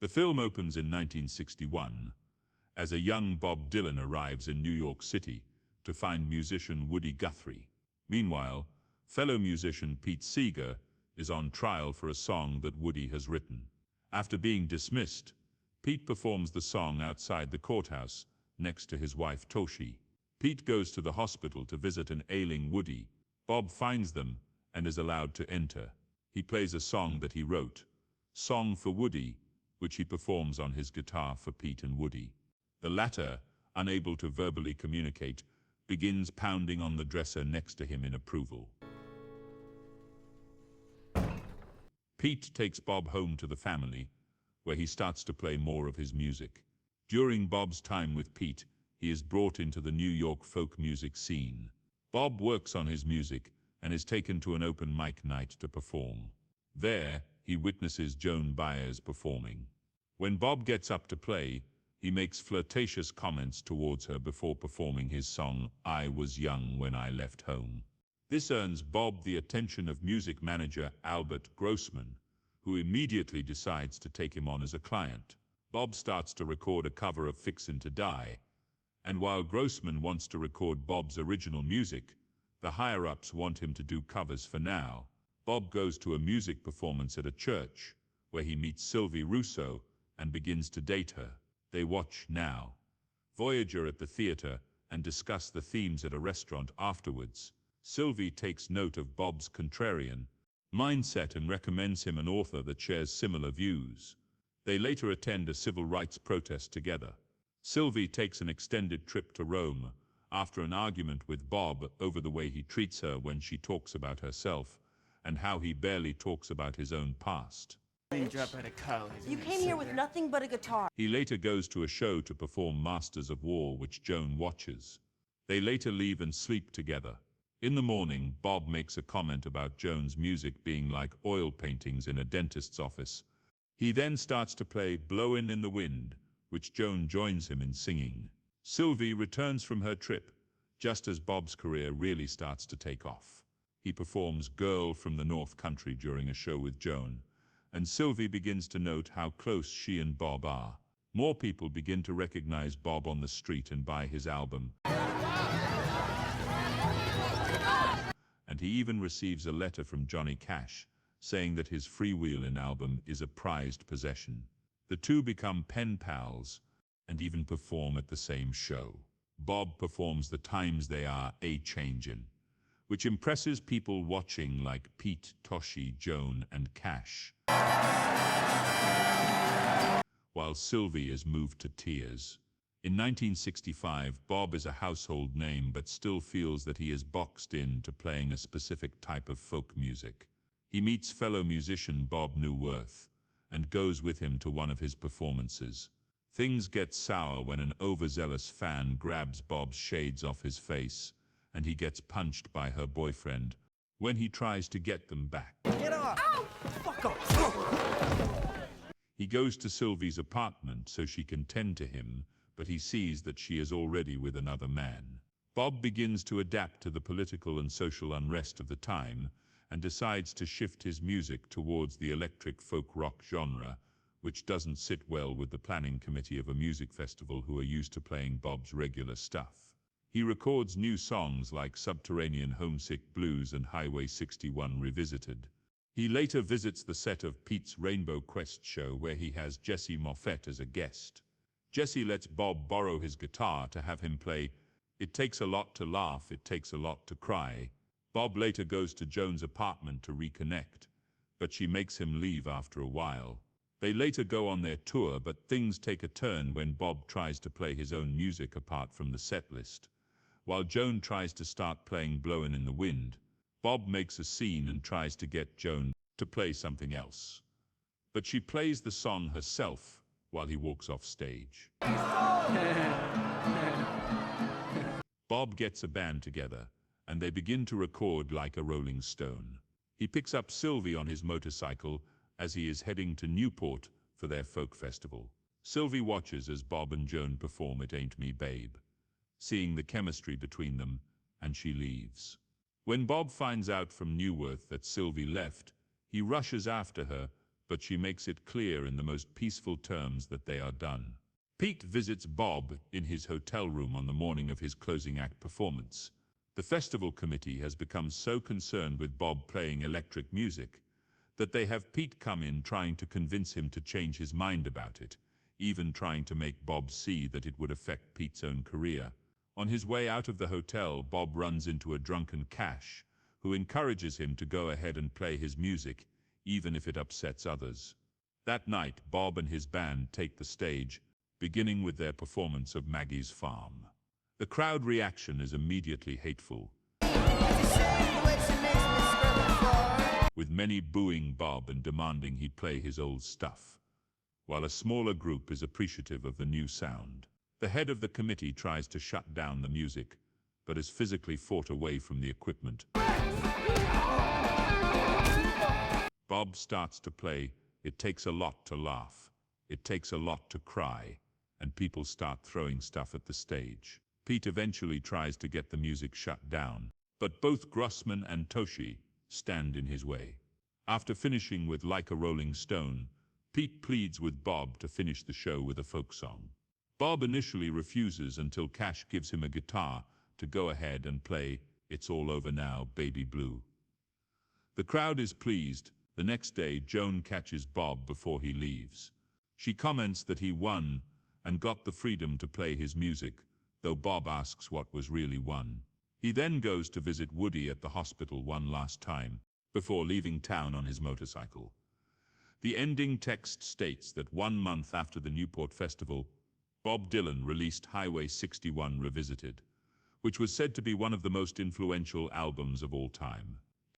The film opens in 1961 as a young Bob Dylan arrives in New York City to find musician Woody Guthrie. Meanwhile, fellow musician Pete Seeger is on trial for a song that Woody has written. After being dismissed, Pete performs the song outside the courthouse next to his wife Toshi. Pete goes to the hospital to visit an ailing Woody. Bob finds them and is allowed to enter. He plays a song that he wrote, Song for Woody, which he performs on his guitar for Pete and Woody. The latter, unable to verbally communicate, begins pounding on the dresser next to him in approval. Pete takes Bob home to the family, where he starts to play more of his music. During Bob's time with Pete, he is brought into the New York folk music scene. Bob works on his music and is taken to an open mic night to perform. There, he witnesses Joan Baez performing. When Bob gets up to play, he makes flirtatious comments towards her before performing his song, I Was Young When I Left Home. This earns Bob the attention of music manager Albert Grossman, who immediately decides to take him on as a client. Bob starts to record a cover of Fixin' to Die, and while Grossman wants to record Bob's original music, the higher-ups want him to do covers for now. Bob goes to a music performance at a church, where he meets Sylvie Russo and begins to date her. They watch Now, Voyager at the theater and discuss the themes at a restaurant afterwards. Sylvie takes note of Bob's contrarian mindset and recommends him an author that shares similar views. They later attend a civil rights protest together. Sylvie takes an extended trip to Rome after an argument with Bob over the way he treats her when she talks about herself and how he barely talks about his own past. You came here with nothing but a guitar. He later goes to a show to perform Masters of War, which Joan watches. They later leave and sleep together. In the morning, Bob makes a comment about Joan's music being like oil paintings in a dentist's office. He then starts to play Blowin' in the Wind, which Joan joins him in singing. Sylvie returns from her trip, just as Bob's career really starts to take off. He performs Girl from the North Country during a show with Joan, and Sylvie begins to note how close she and Bob are. More people begin to recognize Bob on the street and buy his album. And he even receives a letter from Johnny Cash, saying that his Freewheelin' album is a prized possession. The two become pen pals, and even perform at the same show. Bob performs The Times They Are A-Changin', which impresses people watching like Pete, Toshi, Joan, and Cash, while Sylvie is moved to tears. In 1965, Bob is a household name but still feels that he is boxed in to playing a specific type of folk music. He meets fellow musician Bob Newworth and goes with him to one of his performances. Things get sour when an overzealous fan grabs Bob's shades off his face, and he gets punched by her boyfriend when he tries to get them back. Get off! Ow! Fuck off! He goes to Sylvie's apartment so she can tend to him, but he sees that she is already with another man. Bob begins to adapt to the political and social unrest of the time and decides to shift his music towards the electric folk rock genre, which doesn't sit well with the planning committee of a music festival who are used to playing Bob's regular stuff. He records new songs like Subterranean Homesick Blues and Highway 61 Revisited. He later visits the set of Pete's Rainbow Quest show where he has Jesse Moffett as a guest. Jesse lets Bob borrow his guitar to have him play It Takes a Lot to Laugh, It Takes a Lot to Cry. Bob later goes to Joan's apartment to reconnect, but she makes him leave after a while. They later go on their tour, but things take a turn when Bob tries to play his own music apart from the set list. While Joan tries to start playing Blowin' in the Wind, Bob makes a scene and tries to get Joan to play something else. But she plays the song herself while he walks off stage. Bob gets a band together, and they begin to record like a Rolling Stone. He picks up Sylvie on his motorcycle as he is heading to Newport for their folk festival. Sylvie watches as Bob and Joan perform It Ain't Me Babe, seeing the chemistry between them, and she leaves. When Bob finds out from Newworth that Sylvie left, he rushes after her, but she makes it clear in the most peaceful terms that they are done. Pete visits Bob in his hotel room on the morning of his closing act performance. The festival committee has become so concerned with Bob playing electric music that they have Pete come in trying to convince him to change his mind about it, even trying to make Bob see that it would affect Pete's own career. On his way out of the hotel, Bob runs into a drunken Cash, who encourages him to go ahead and play his music, even if it upsets others. That night, Bob and his band take the stage, beginning with their performance of Maggie's Farm. The crowd reaction is immediately hateful, with many booing Bob and demanding he play his old stuff, while a smaller group is appreciative of the new sound. The head of the committee tries to shut down the music, but is physically fought away from the equipment. Bob starts to play "It Takes a Lot to Laugh, It Takes a Lot to Cry," and people start throwing stuff at the stage. Pete eventually tries to get the music shut down, but both Grossman and Toshi stand in his way. After finishing with "Like a Rolling Stone," Pete pleads with Bob to finish the show with a folk song. Bob initially refuses until Cash gives him a guitar to go ahead and play "It's All Over Now, Baby Blue." The crowd is pleased. The next day, Joan catches Bob before he leaves. She comments that he won and got the freedom to play his music, though Bob asks what was really won. He then goes to visit Woody at the hospital one last time, before leaving town on his motorcycle. The ending text states that 1 month after the Newport Festival, Bob Dylan released Highway 61 Revisited, which was said to be one of the most influential albums of all time.